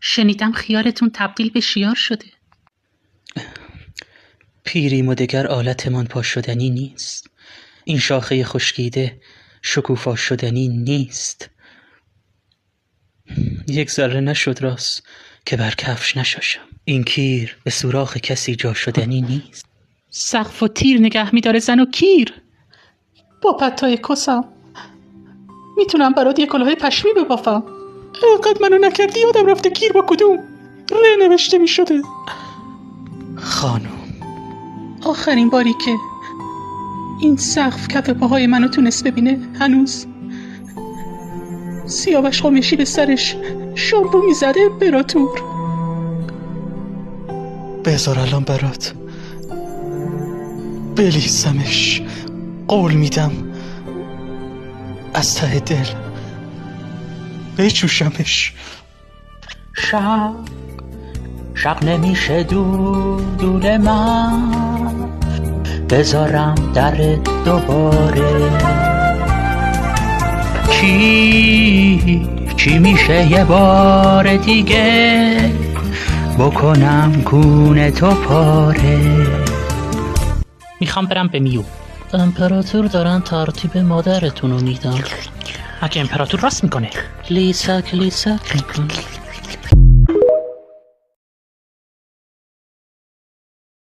شنیدم خیارتون تبدیل به شیار شده. پیریم و دگر آلتمان پاش شدنی نیست. این شاخه خشکیده شکوفا شدنی نیست. یک ذره نشد راست که بر کفش نشاشم. این کیر به سوراخ کسی جا شدنی نیست. سقف و تیر نگه می‌داره زن و کیر. با پتای کسم میتونم برات یک کلاه پشمی ببافم. اینقدر منو نکردی یادم رفته کیر با کدوم ر نوشته میشده. خانم، آخرین باری که این سقف کف پاهای منو تونست ببینه هنوز سیاوش خامشی به سرش شامپو میزده امپراتور. بذار الان برات بلیسمش. قول میدم از ته دل بچوشمش. شب نمیشه دور من بذارم در دوباره. چی میشه یه بار دیگه بکنم کون تو پاره. میخوام برم به میو. امپراتور دارن ترتیب مادرتون رو میدن. اگه امپراتور راست میکنه. لیسک میکن.